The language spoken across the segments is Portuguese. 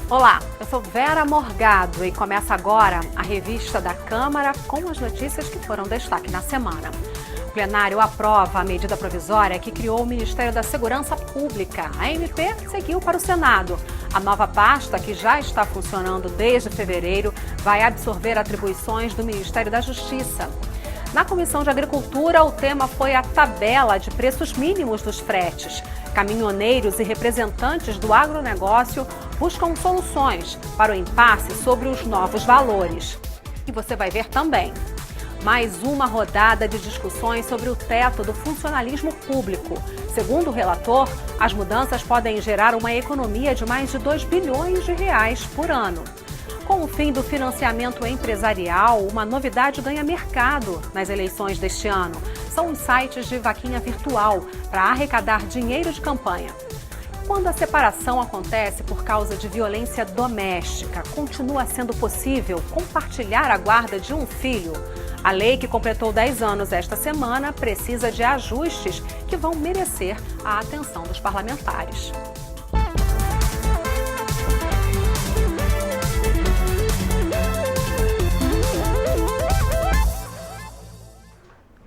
Olá, eu sou Vera Morgado e começa agora a revista da Câmara com as notícias que foram destaque na semana. O plenário aprova a medida provisória que criou o Ministério da Segurança Pública. A MP seguiu para o Senado. A nova pasta, que já está funcionando desde fevereiro, vai absorver atribuições do Ministério da Justiça. Na Comissão de Agricultura, o tema foi a tabela de preços mínimos dos fretes. Caminhoneiros e representantes do agronegócio buscam soluções para o impasse sobre os novos valores. E você vai ver também mais uma rodada de discussões sobre o teto do funcionalismo público. Segundo o relator, as mudanças podem gerar uma economia de mais de 2 bilhões de reais por ano. Com o fim do financiamento empresarial, uma novidade ganha mercado nas eleições deste ano. São os sites de vaquinha virtual para arrecadar dinheiro de campanha. Quando a separação acontece por causa de violência doméstica, continua sendo possível compartilhar a guarda de um filho? A lei, que completou 10 anos esta semana, precisa de ajustes que vão merecer a atenção dos parlamentares.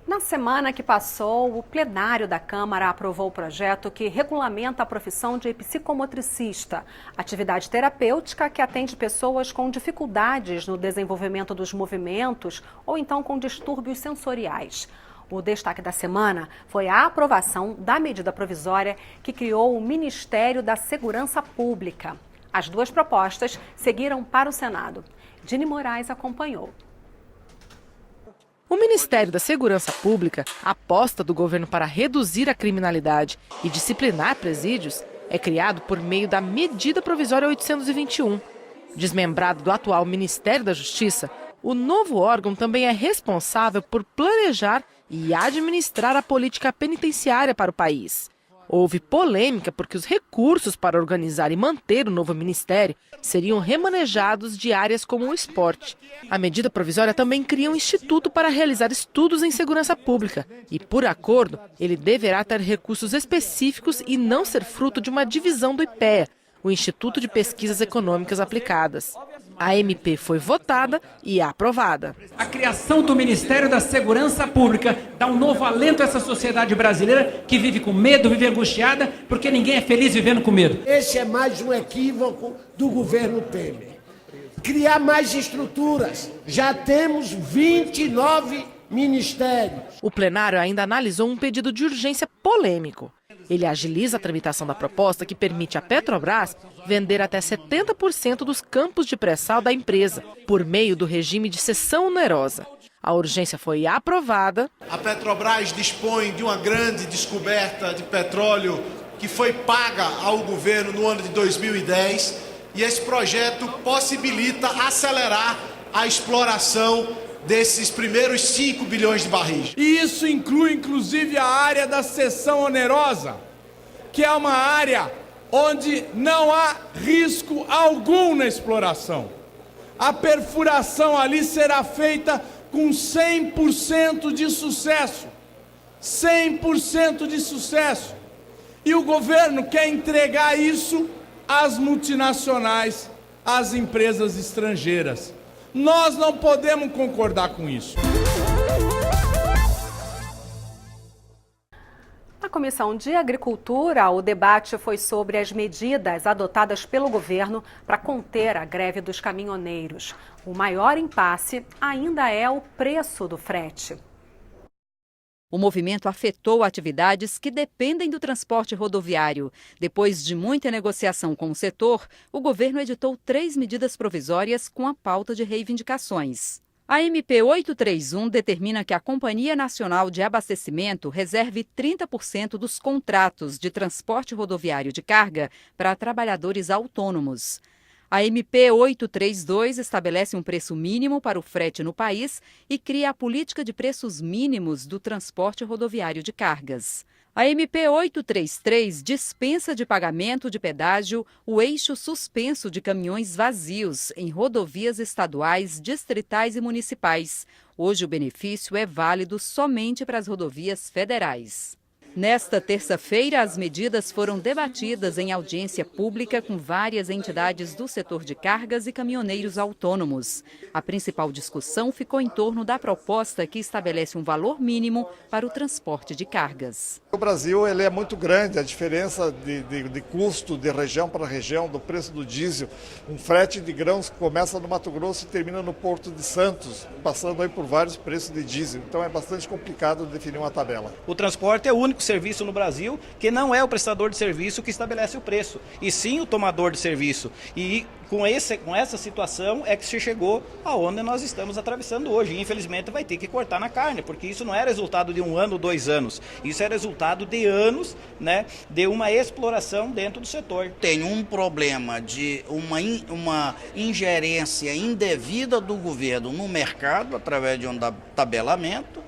Na semana que passou, o plenário da Câmara aprovou o projeto que regulamenta a profissão de psicomotricista, atividade terapêutica que atende pessoas com dificuldades no desenvolvimento dos movimentos ou então com distúrbios sensoriais. O destaque da semana foi a aprovação da medida provisória que criou o Ministério da Segurança Pública. As duas propostas seguiram para o Senado. Dini Moraes acompanhou. O Ministério da Segurança Pública, aposta do governo para reduzir a criminalidade e disciplinar presídios, é criado por meio da Medida Provisória 821. Desmembrado do atual Ministério da Justiça, o novo órgão também é responsável por planejar e administrar a política penitenciária para o país. Houve polêmica porque os recursos para organizar e manter o novo ministério seriam remanejados de áreas como o esporte. A medida provisória também cria um instituto para realizar estudos em segurança pública e, por acordo, ele deverá ter recursos específicos e não ser fruto de uma divisão do IPEA, o Instituto de Pesquisas Econômicas Aplicadas. A MP foi votada e aprovada. A criação do Ministério da Segurança Pública dá um novo alento a essa sociedade brasileira que vive com medo, vive angustiada, porque ninguém é feliz vivendo com medo. Esse é mais um equívoco do governo Temer. Criar mais estruturas. Já temos 29 ministérios. O plenário ainda analisou um pedido de urgência polêmico. Ele agiliza a tramitação da proposta que permite à Petrobras vender até 70% dos campos de pré-sal da empresa, por meio do regime de cessão onerosa. A urgência foi aprovada. A Petrobras dispõe de uma grande descoberta de petróleo que foi paga ao governo no ano de 2010 e esse projeto possibilita acelerar a exploração desses primeiros 5 bilhões de barris. E isso inclui, inclusive, a área da cessão onerosa, que é uma área onde não há risco algum na exploração. A perfuração ali será feita com 100% de sucesso. 100% de sucesso. E o governo quer entregar isso às multinacionais, às empresas estrangeiras. Nós não podemos concordar com isso. Na Comissão de Agricultura, o debate foi sobre as medidas adotadas pelo governo para conter a greve dos caminhoneiros. O maior impasse ainda é o preço do frete. O movimento afetou atividades que dependem do transporte rodoviário. Depois de muita negociação com o setor, o governo editou 3 medidas provisórias com a pauta de reivindicações. A MP 831 determina que a Companhia Nacional de Abastecimento reserve 30% dos contratos de transporte rodoviário de carga para trabalhadores autônomos. A MP 832 estabelece um preço mínimo para o frete no país e cria a política de preços mínimos do transporte rodoviário de cargas. A MP 833 dispensa de pagamento de pedágio o eixo suspenso de caminhões vazios em rodovias estaduais, distritais e municipais. Hoje o benefício é válido somente para as rodovias federais. Nesta terça-feira, as medidas foram debatidas em audiência pública com várias entidades do setor de cargas e caminhoneiros autônomos. A principal discussão ficou em torno da proposta que estabelece um valor mínimo para o transporte de cargas. O Brasil ele é muito grande, a diferença de custo de região para região, do preço do diesel. Um frete de grãos que começa no Mato Grosso e termina no Porto de Santos, passando aí por vários preços de diesel. Então é bastante complicado definir uma tabela. O transporte é o único serviço no Brasil que não é o prestador de serviço que estabelece o preço, e sim o tomador de serviço. E com essa situação é que se chegou aonde nós estamos atravessando hoje. E, infelizmente vai ter que cortar na carne, porque isso não é resultado de 1 ano, 2 anos. Isso é resultado de anos, né, de uma exploração dentro do setor. Tem um problema de uma ingerência indevida do governo no mercado através de um tabelamento,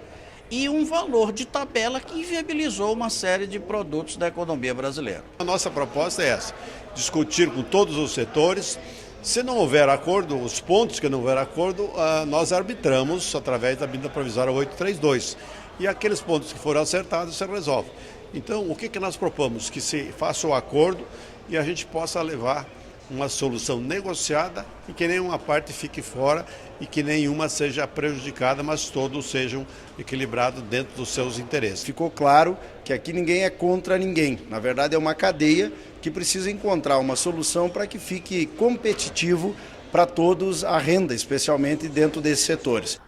e um valor de tabela que inviabilizou uma série de produtos da economia brasileira. A nossa proposta é essa, discutir com todos os setores. Se não houver acordo, os pontos que não houver acordo, nós arbitramos através da medida provisória 832. E aqueles pontos que foram acertados se resolvem. Então, o que nós propomos? Que se faça o acordo e a gente possa levar uma solução negociada e que nenhuma parte fique fora e que nenhuma seja prejudicada, mas todos sejam equilibrados dentro dos seus interesses. Ficou claro que aqui ninguém é contra ninguém. Na verdade, é uma cadeia que precisa encontrar uma solução para que fique competitivo para todos a renda, especialmente dentro desses setores.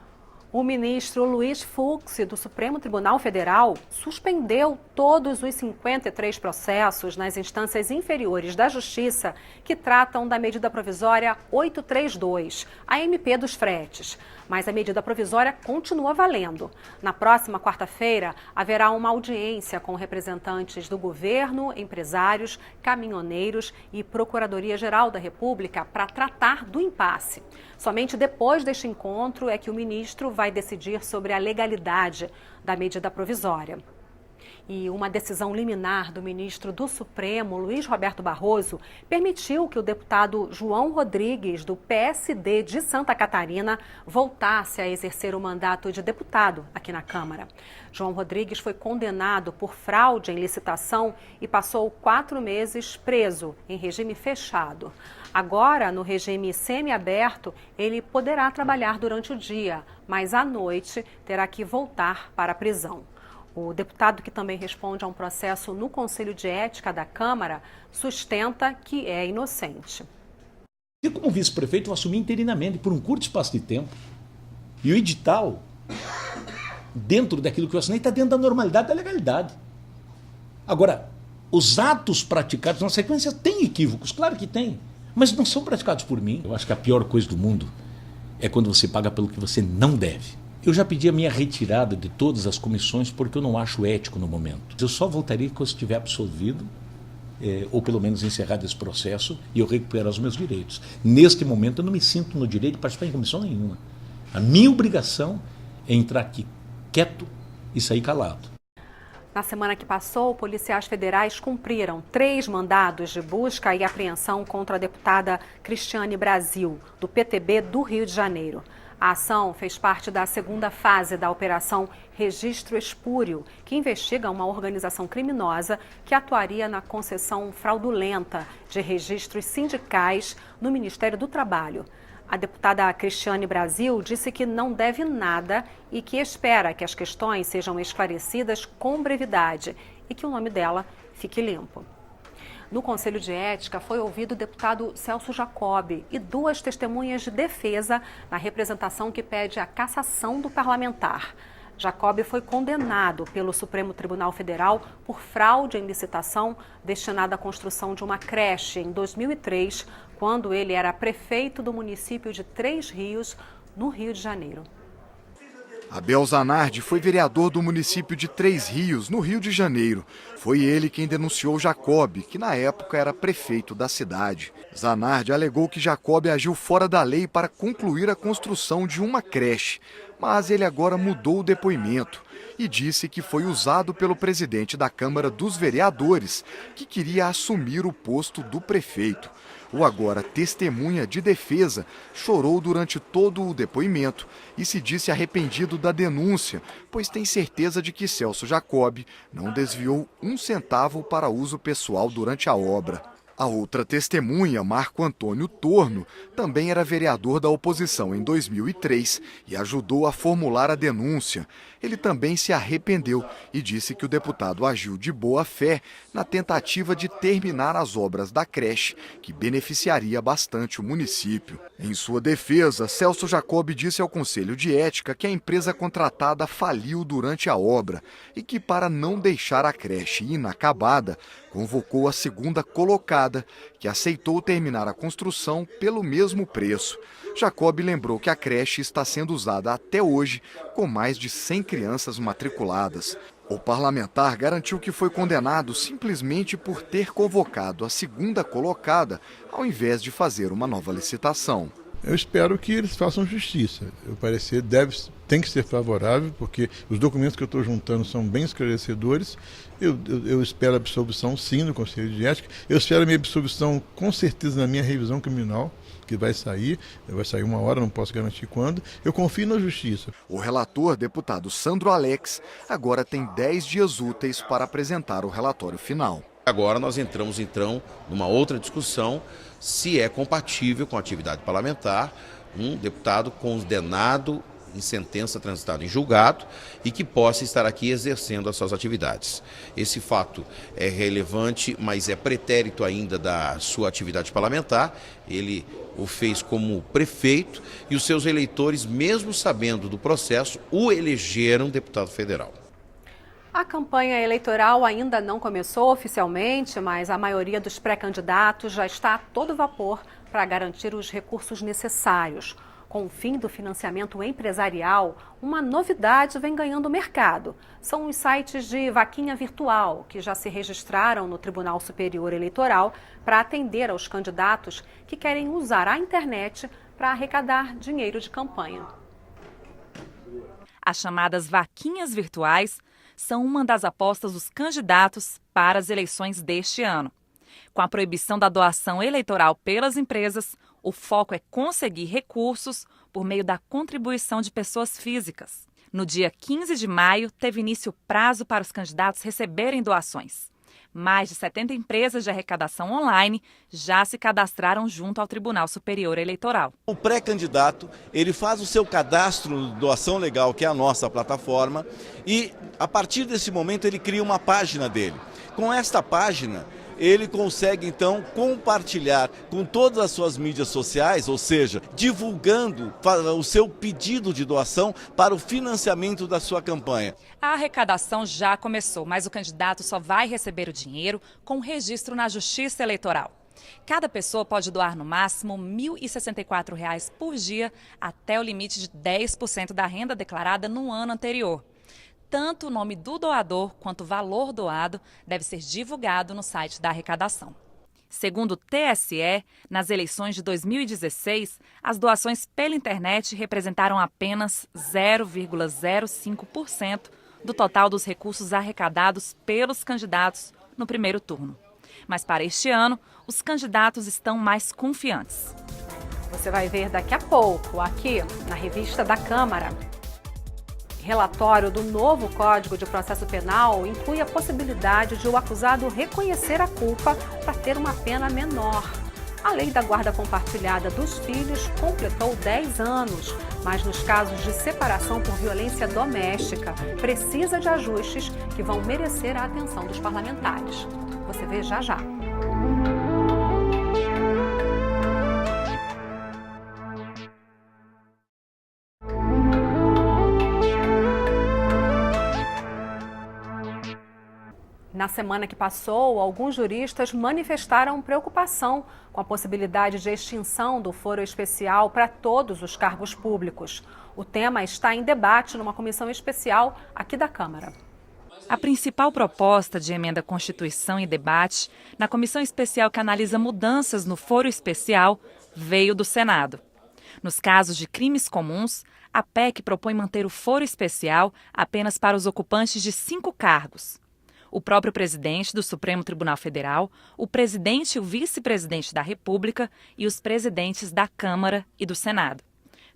O ministro Luiz Fux, do Supremo Tribunal Federal, suspendeu todos os 53 processos nas instâncias inferiores da Justiça que tratam da medida provisória 832, a MP dos fretes. Mas a medida provisória continua valendo. Na próxima quarta-feira, haverá uma audiência com representantes do governo, empresários, caminhoneiros e Procuradoria-Geral da República para tratar do impasse. Somente depois deste encontro é que o ministro vai decidir sobre a legalidade da medida provisória. E uma decisão liminar do ministro do Supremo, Luiz Roberto Barroso, permitiu que o deputado João Rodrigues, do PSD de Santa Catarina, voltasse a exercer o mandato de deputado aqui na Câmara. João Rodrigues foi condenado por fraude em licitação e passou 4 meses preso em regime fechado. Agora, no regime semiaberto, ele poderá trabalhar durante o dia, mas à noite terá que voltar para a prisão. O deputado, que também responde a um processo no Conselho de Ética da Câmara, sustenta que é inocente. Eu, como vice-prefeito, eu assumi interinamente por um curto espaço de tempo. E o edital, dentro daquilo que eu assinei, está dentro da normalidade, da legalidade. Agora, os atos praticados na sequência têm equívocos, claro que tem, mas não são praticados por mim. Eu acho que a pior coisa do mundo é quando você paga pelo que você não deve. Eu já pedi a minha retirada de todas as comissões porque eu não acho ético no momento. Eu só voltaria quando eu estiver absolvido, ou pelo menos encerrado esse processo, e eu recuperar os meus direitos. Neste momento eu não me sinto no direito de participar em comissão nenhuma. A minha obrigação é entrar aqui quieto e sair calado. Na semana que passou, policiais federais cumpriram 3 mandados de busca e apreensão contra a deputada Cristiane Brasil, do PTB do Rio de Janeiro. A ação fez parte da segunda fase da Operação Registro Espúrio, que investiga uma organização criminosa que atuaria na concessão fraudulenta de registros sindicais no Ministério do Trabalho. A deputada Cristiane Brasil disse que não deve nada e que espera que as questões sejam esclarecidas com brevidade e que o nome dela fique limpo. No Conselho de Ética foi ouvido o deputado Celso Jacob e 2 testemunhas de defesa na representação que pede a cassação do parlamentar. Jacob foi condenado pelo Supremo Tribunal Federal por fraude em licitação destinada à construção de uma creche em 2003, quando ele era prefeito do município de Três Rios, no Rio de Janeiro. Abel Zanardi foi vereador do município de Três Rios, no Rio de Janeiro. Foi ele quem denunciou Jacob, que na época era prefeito da cidade. Zanardi alegou que Jacob agiu fora da lei para concluir a construção de uma creche, mas ele agora mudou o depoimento e disse que foi usado pelo presidente da Câmara dos Vereadores, que queria assumir o posto do prefeito. O agora testemunha de defesa chorou durante todo o depoimento e se disse arrependido da denúncia, pois tem certeza de que Celso Jacob não desviou um centavo para uso pessoal durante a obra. A outra testemunha, Marco Antônio Torno, também era vereador da oposição em 2003 e ajudou a formular a denúncia. Ele também se arrependeu e disse que o deputado agiu de boa fé na tentativa de terminar as obras da creche, que beneficiaria bastante o município. Em sua defesa, Celso Jacob disse ao Conselho de Ética que a empresa contratada faliu durante a obra e que, para não deixar a creche inacabada, convocou a segunda colocada, que aceitou terminar a construção pelo mesmo preço. Jacob lembrou que a creche está sendo usada até hoje, com mais de 100 crianças matriculadas. O parlamentar garantiu que foi condenado simplesmente por ter convocado a segunda colocada, ao invés de fazer uma nova licitação. Eu espero que eles façam justiça. O parecer tem que ser favorável, porque os documentos que eu estou juntando são bem esclarecedores. Eu espero a absolvição, sim, no Conselho de Ética. Eu espero a minha absolvição, com certeza, na minha revisão criminal, que vai sair uma hora, não posso garantir quando. Eu confio na justiça. O relator, deputado Sandro Alex, agora tem 10 dias úteis para apresentar o relatório final. Agora nós entramos, então, numa outra discussão, se é compatível com a atividade parlamentar um deputado condenado em sentença transitada em julgado e que possa estar aqui exercendo as suas atividades. Esse fato é relevante, mas é pretérito ainda da sua atividade parlamentar. Ele o fez como prefeito e os seus eleitores, mesmo sabendo do processo, o elegeram deputado federal. A campanha eleitoral ainda não começou oficialmente, mas a maioria dos pré-candidatos já está a todo vapor para garantir os recursos necessários. Com o fim do financiamento empresarial, uma novidade vem ganhando mercado. São os sites de vaquinha virtual, que já se registraram no Tribunal Superior Eleitoral para atender aos candidatos que querem usar a internet para arrecadar dinheiro de campanha. As chamadas vaquinhas virtuais são uma das apostas dos candidatos para as eleições deste ano. Com a proibição da doação eleitoral pelas empresas, o foco é conseguir recursos por meio da contribuição de pessoas físicas. No dia 15 de maio, teve início o prazo para os candidatos receberem doações. Mais de 70 empresas de arrecadação online já se cadastraram junto ao Tribunal Superior Eleitoral. O pré-candidato, ele faz o seu cadastro no Doação Legal, que é a nossa plataforma, e a partir desse momento ele cria uma página dele. Com esta página, ele consegue então compartilhar com todas as suas mídias sociais, ou seja, divulgando o seu pedido de doação para o financiamento da sua campanha. A arrecadação já começou, mas o candidato só vai receber o dinheiro com registro na Justiça Eleitoral. Cada pessoa pode doar no máximo R$ 1.064 por dia, até o limite de 10% da renda declarada no ano anterior. Tanto o nome do doador quanto o valor doado deve ser divulgado no site da arrecadação. Segundo o TSE, nas eleições de 2016, as doações pela internet representaram apenas 0,05% do total dos recursos arrecadados pelos candidatos no primeiro turno. Mas para este ano, os candidatos estão mais confiantes. Você vai ver daqui a pouco, aqui na revista da Câmara. Relatório do novo Código de Processo Penal inclui a possibilidade de o acusado reconhecer a culpa para ter uma pena menor. A lei da guarda compartilhada dos filhos completou 10 anos, mas nos casos de separação por violência doméstica, precisa de ajustes que vão merecer a atenção dos parlamentares. Você vê já já. Na semana que passou, alguns juristas manifestaram preocupação com a possibilidade de extinção do foro especial para todos os cargos públicos. O tema está em debate numa comissão especial aqui da Câmara. A principal proposta de emenda à Constituição em debate na comissão especial que analisa mudanças no foro especial veio do Senado. Nos casos de crimes comuns, a PEC propõe manter o foro especial apenas para os ocupantes de 5 cargos. o próprio presidente do Supremo Tribunal Federal, o presidente e o vice-presidente da República e os presidentes da Câmara e do Senado.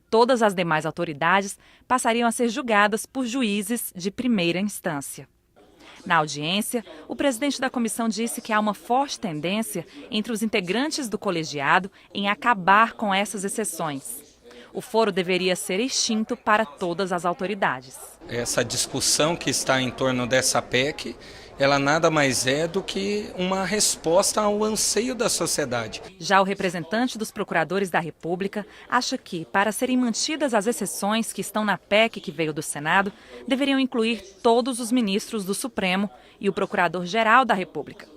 Todas as demais autoridades passariam a ser julgadas por juízes de primeira instância. Na audiência, o presidente da comissão disse que há uma forte tendência entre os integrantes do colegiado em acabar com essas exceções. O foro deveria ser extinto para todas as autoridades. Essa discussão que está em torno dessa PEC, ela nada mais é do que uma resposta ao anseio da sociedade. Já o representante dos procuradores da República acha que, para serem mantidas as exceções que estão na PEC que veio do Senado, deveriam incluir todos os ministros do Supremo e o Procurador-Geral da República.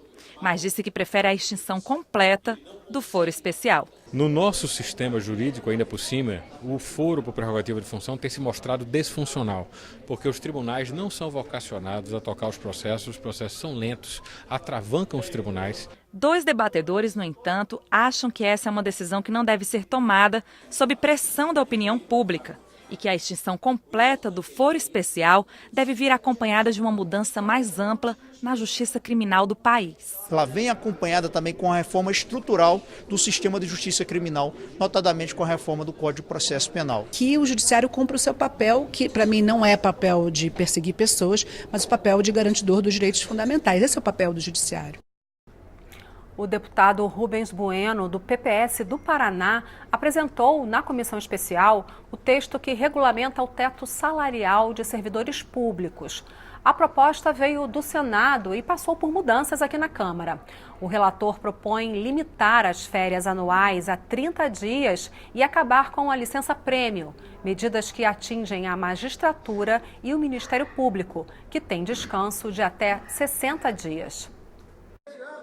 Mas disse que prefere a extinção completa do foro especial. No nosso sistema jurídico, ainda por cima, o foro por prerrogativa de função tem se mostrado desfuncional, porque os tribunais não são vocacionados a tocar os processos são lentos, atravancam os tribunais. 2 debatedores, no entanto, acham que essa é uma decisão que não deve ser tomada sob pressão da opinião pública e que a extinção completa do foro especial deve vir acompanhada de uma mudança mais ampla na justiça criminal do país. Ela vem acompanhada também com a reforma estrutural do sistema de justiça criminal, notadamente com a reforma do Código de Processo Penal. Que o judiciário cumpra o seu papel, que para mim não é papel de perseguir pessoas, mas o papel de garantidor dos direitos fundamentais. Esse é o papel do judiciário. O deputado Rubens Bueno, do PPS do Paraná, apresentou na comissão especial o texto que regulamenta o teto salarial de servidores públicos. A proposta veio do Senado e passou por mudanças aqui na Câmara. O relator propõe limitar as férias anuais a 30 dias e acabar com a licença-prêmio, medidas que atingem a magistratura e o Ministério Público, que tem descanso de até 60 dias.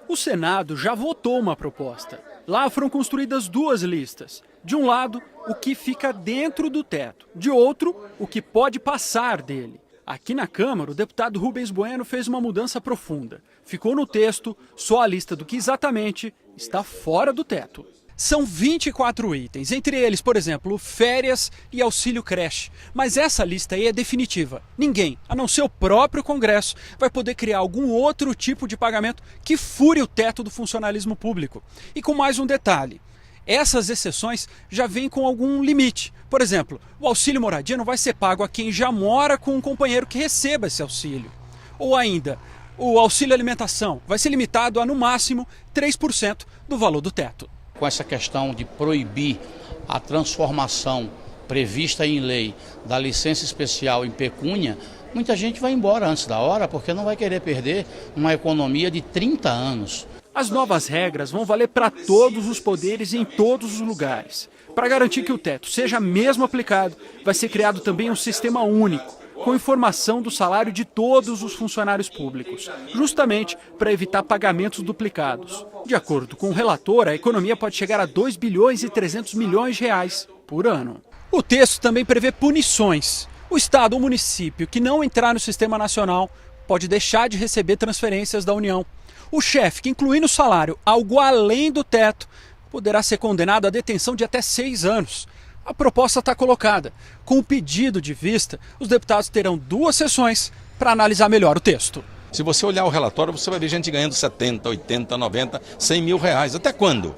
O Senado já votou uma proposta. Lá foram construídas 2 listas. De um lado, o que fica dentro do teto. De outro, o que pode passar dele. Aqui na Câmara, o deputado Rubens Bueno fez uma mudança profunda. Ficou no texto só a lista do que exatamente está fora do teto. São 24 itens, entre eles, por exemplo, férias e auxílio creche. Mas essa lista aí é definitiva. Ninguém, a não ser o próprio Congresso, vai poder criar algum outro tipo de pagamento que fure o teto do funcionalismo público. E com mais um detalhe. Essas exceções já vêm com algum limite. Por exemplo, o auxílio moradia não vai ser pago a quem já mora com um companheiro que receba esse auxílio. Ou ainda, o auxílio alimentação vai ser limitado a, no máximo, 3% do valor do teto. Com essa questão de proibir a transformação prevista em lei da licença especial em pecúnia, muita gente vai embora antes da hora porque não vai querer perder uma economia de 30 anos. As novas regras vão valer para todos os poderes em todos os lugares. Para garantir que o teto seja mesmo aplicado, vai ser criado também um sistema único, com informação do salário de todos os funcionários públicos, justamente para evitar pagamentos duplicados. De acordo com o relator, a economia pode chegar a 2 bilhões e 300 milhões de reais por ano. O texto também prevê punições. O Estado ou município que não entrar no Sistema Nacional pode deixar de receber transferências da União. O chefe que incluir no salário algo além do teto poderá ser condenado à detenção de até 6 anos. A proposta está colocada. Com o pedido de vista, os deputados terão 2 sessões para analisar melhor o texto. Se você olhar o relatório, você vai ver gente ganhando 70, 80, 90, 100 mil reais. Até quando?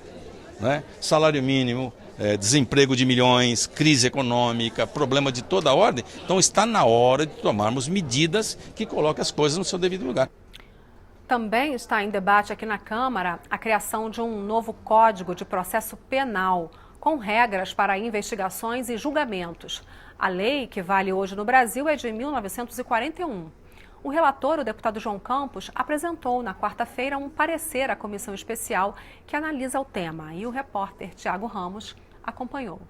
Né? Salário mínimo, desemprego de milhões, crise econômica, problema de toda a ordem. Então está na hora de tomarmos medidas que coloquem as coisas no seu devido lugar. Também está em debate aqui na Câmara a criação de um novo Código de Processo Penal, com regras para investigações e julgamentos. A lei que vale hoje no Brasil é de 1941. O relator, o deputado João Campos, apresentou na quarta-feira um parecer à comissão especial que analisa o tema. E o repórter Tiago Ramos acompanhou.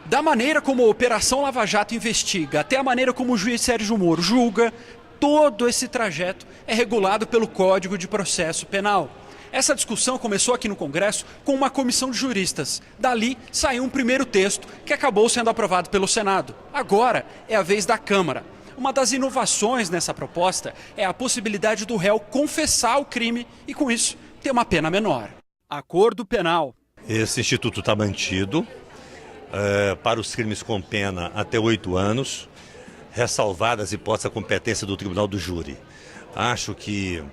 Da maneira como a Operação Lava Jato investiga, até a maneira como o juiz Sérgio Moro julga, todo esse trajeto é regulado pelo Código de Processo Penal. Essa discussão começou aqui no Congresso com uma comissão de juristas. Dali saiu um primeiro texto que acabou sendo aprovado pelo Senado. Agora é a vez da Câmara. Uma das inovações nessa proposta é a possibilidade do réu confessar o crime e, com isso, ter uma pena menor. Acordo penal. Esse instituto está mantido para os crimes com pena até 8 anos, ressalvadas hipóteses da competência do Tribunal do Júri. Acho que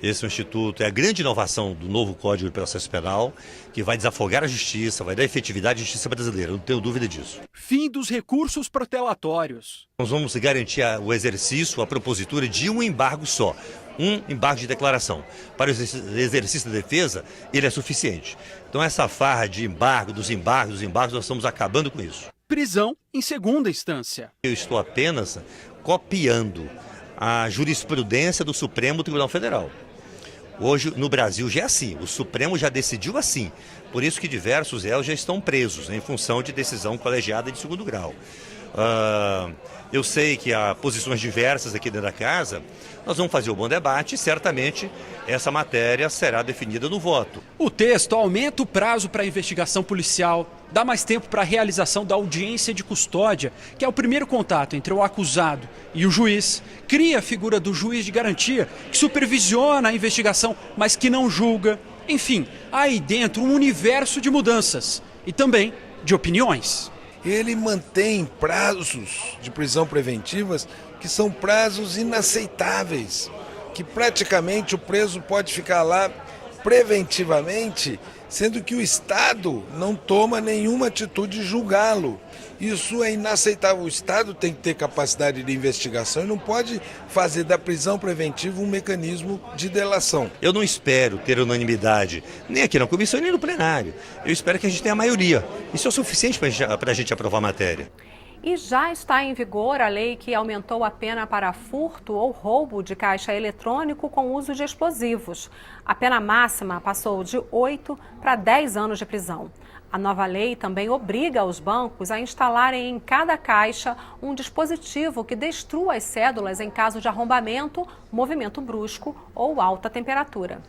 esse instituto é a grande inovação do novo Código de Processo Penal, que vai desafogar a justiça, vai dar efetividade à justiça brasileira, não tenho dúvida disso. Fim dos recursos protelatórios. Nós vamos garantir o exercício, a propositura de um embargo só, um embargo de declaração. Para o exercício da defesa, ele é suficiente. Então essa farra de embargo, dos embargos, nós estamos acabando com isso. Prisão em segunda instância. Eu estou apenas copiando a jurisprudência do Supremo Tribunal Federal. Hoje, no Brasil, já é assim. O Supremo já decidiu assim. Por isso que diversos réus já estão presos, em função de decisão colegiada de segundo grau. Eu sei que há posições diversas aqui dentro da casa. Nós vamos fazer um bom debate e certamente essa matéria será definida no voto. O texto aumenta o prazo para a investigação policial, dá mais tempo para a realização da audiência de custódia, que é o primeiro contato entre o acusado e o juiz, cria a figura do juiz de garantia, que supervisiona a investigação, mas que não julga. Enfim, há aí dentro um universo de mudanças e também de opiniões. Ele mantém prazos de prisão preventivas que são prazos inaceitáveis, que praticamente o preso pode ficar lá preventivamente, sendo que o Estado não toma nenhuma atitude de julgá-lo. Isso é inaceitável. O Estado tem que ter capacidade de investigação e não pode fazer da prisão preventiva um mecanismo de delação. Eu não espero ter unanimidade, nem aqui na comissão, nem no plenário. Eu espero que a gente tenha a maioria. Isso é o suficiente para a gente aprovar a matéria. E já está em vigor a lei que aumentou a pena para furto ou roubo de caixa eletrônico com uso de explosivos. A pena máxima passou de 8 para 10 anos de prisão. A nova lei também obriga os bancos a instalarem em cada caixa um dispositivo que destrua as cédulas em caso de arrombamento, movimento brusco ou alta temperatura.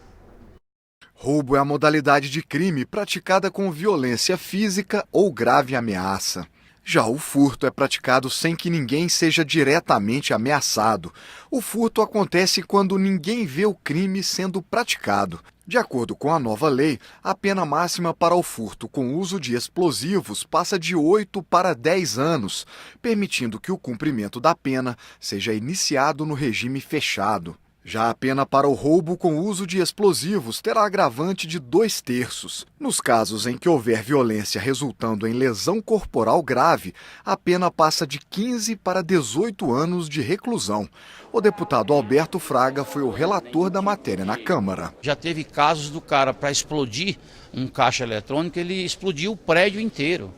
Roubo é a modalidade de crime praticada com violência física ou grave ameaça. Já o furto é praticado sem que ninguém seja diretamente ameaçado. O furto acontece quando ninguém vê o crime sendo praticado. De acordo com a nova lei, a pena máxima para o furto com uso de explosivos passa de 8 para 10 anos, permitindo que o cumprimento da pena seja iniciado no regime fechado. Já a pena para o roubo com uso de explosivos terá agravante de 2/3. Nos casos em que houver violência resultando em lesão corporal grave, a pena passa de 15 para 18 anos de reclusão. O deputado Alberto Fraga foi o relator da matéria na Câmara. Já teve casos do cara, para explodir um caixa eletrônico, ele explodiu o prédio inteiro.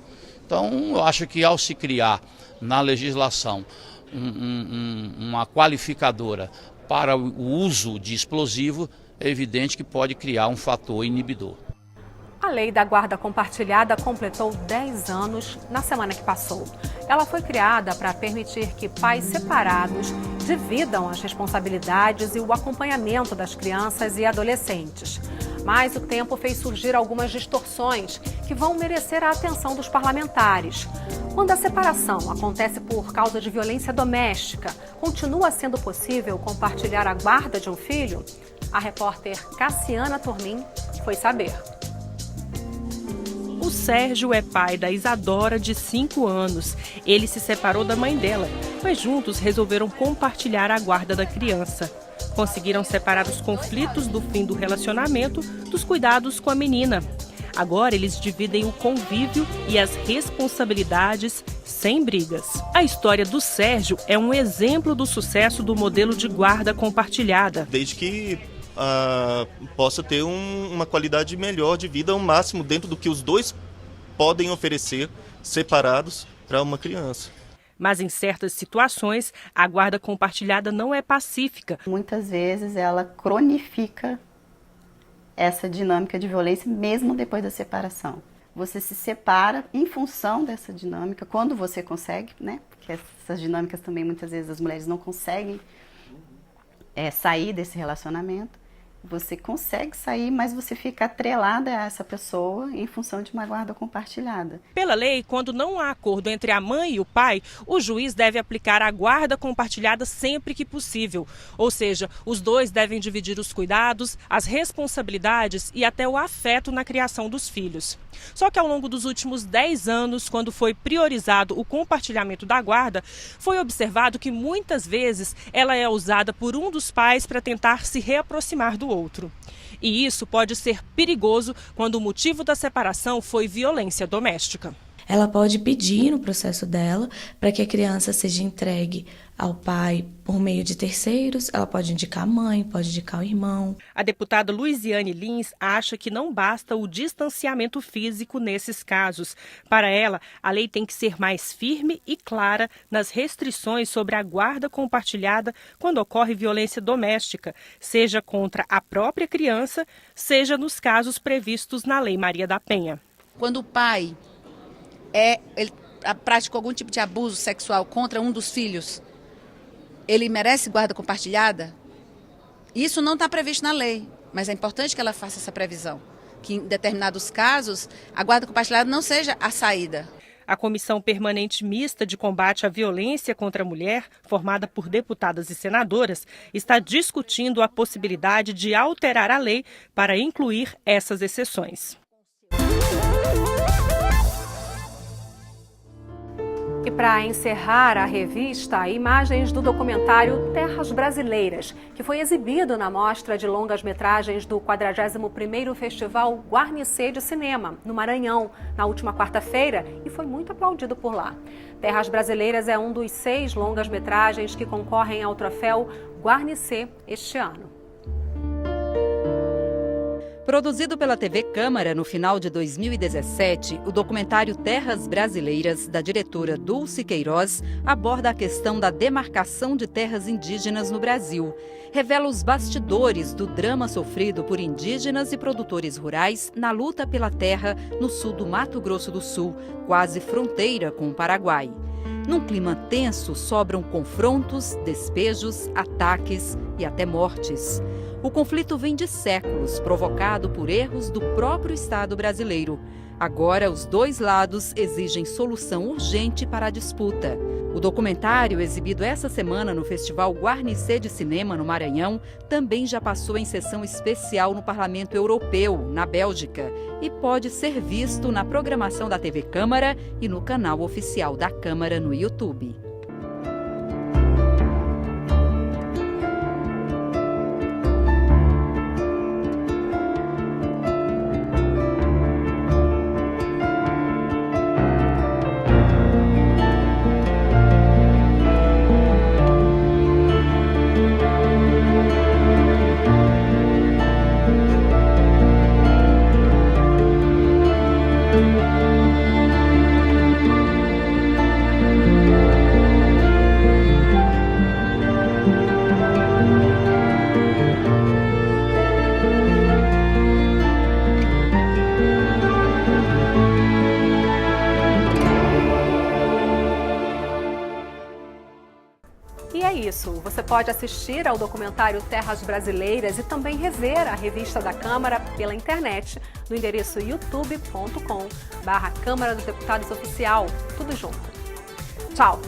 Então, eu acho que ao se criar na legislação uma qualificadora para o uso de explosivo, é evidente que pode criar um fator inibidor. A lei da guarda compartilhada completou 10 anos na semana que passou. Ela foi criada para permitir que pais separados dividam as responsabilidades e o acompanhamento das crianças e adolescentes. Mas o tempo fez surgir algumas distorções que vão merecer a atenção dos parlamentares. Quando a separação acontece por causa de violência doméstica, continua sendo possível compartilhar a guarda de um filho? A repórter Cassiana Turmin foi saber. O Sérgio é pai da Isadora, de 5 anos. Ele se separou da mãe dela, mas juntos resolveram compartilhar a guarda da criança. Conseguiram separar os conflitos do fim do relacionamento dos cuidados com a menina. Agora eles dividem o convívio e as responsabilidades sem brigas. A história do Sérgio é um exemplo do sucesso do modelo de guarda compartilhada. Desde que possa ter uma qualidade melhor de vida, ao máximo dentro do que os dois podem oferecer separados para uma criança. Mas em certas situações, a guarda compartilhada não é pacífica. Muitas vezes ela cronifica essa dinâmica de violência mesmo depois da separação. Você se separa em função dessa dinâmica, quando você consegue, né? Porque essas dinâmicas também muitas vezes as mulheres não conseguem sair desse relacionamento. Você consegue sair, mas você fica atrelada a essa pessoa em função de uma guarda compartilhada. Pela lei, quando não há acordo entre a mãe e o pai, o juiz deve aplicar a guarda compartilhada sempre que possível. Ou seja, os dois devem dividir os cuidados, as responsabilidades e até o afeto na criação dos filhos. Só que ao longo dos últimos 10 anos, quando foi priorizado o compartilhamento da guarda, foi observado que muitas vezes ela é usada por um dos pais para tentar se reaproximar do outro. E isso pode ser perigoso quando o motivo da separação foi violência doméstica. Ela pode pedir no processo dela para que a criança seja entregue ao pai por meio de terceiros, ela pode indicar a mãe, pode indicar o irmão. A deputada Luiziane Lins acha que não basta o distanciamento físico nesses casos. Para ela, a lei tem que ser mais firme e clara nas restrições sobre a guarda compartilhada quando ocorre violência doméstica, seja contra a própria criança, seja nos casos previstos na Lei Maria da Penha. Quando o pai ele praticou algum tipo de abuso sexual contra um dos filhos, ele merece guarda compartilhada? Isso não está previsto na lei, mas é importante que ela faça essa previsão, que em determinados casos a guarda compartilhada não seja a saída. A Comissão Permanente Mista de Combate à Violência contra a Mulher, formada por deputadas e senadoras, está discutindo a possibilidade de alterar a lei para incluir essas exceções. E para encerrar a revista, imagens do documentário Terras Brasileiras, que foi exibido na mostra de longas-metragens do 41º Festival Guarnicê de Cinema, no Maranhão, na última quarta-feira, e foi muito aplaudido por lá. Terras Brasileiras é um dos 6 longas-metragens que concorrem ao troféu Guarnicê este ano. Produzido pela TV Câmara no final de 2017, o documentário Terras Brasileiras, da diretora Dulce Queiroz, aborda a questão da demarcação de terras indígenas no Brasil. Revela os bastidores do drama sofrido por indígenas e produtores rurais na luta pela terra no sul do Mato Grosso do Sul, quase fronteira com o Paraguai. Num clima tenso, sobram confrontos, despejos, ataques e até mortes. O conflito vem de séculos, provocado por erros do próprio Estado brasileiro. Agora, os dois lados exigem solução urgente para a disputa. O documentário, exibido essa semana no Festival Guarnicê de Cinema, no Maranhão, também já passou em sessão especial no Parlamento Europeu, na Bélgica, e pode ser visto na programação da TV Câmara e no canal oficial da Câmara no YouTube. E é isso, você pode assistir ao documentário Terras Brasileiras e também rever a revista da Câmara pela internet no endereço youtube.com/Câmara dos Deputados Oficial, tudo junto. Tchau!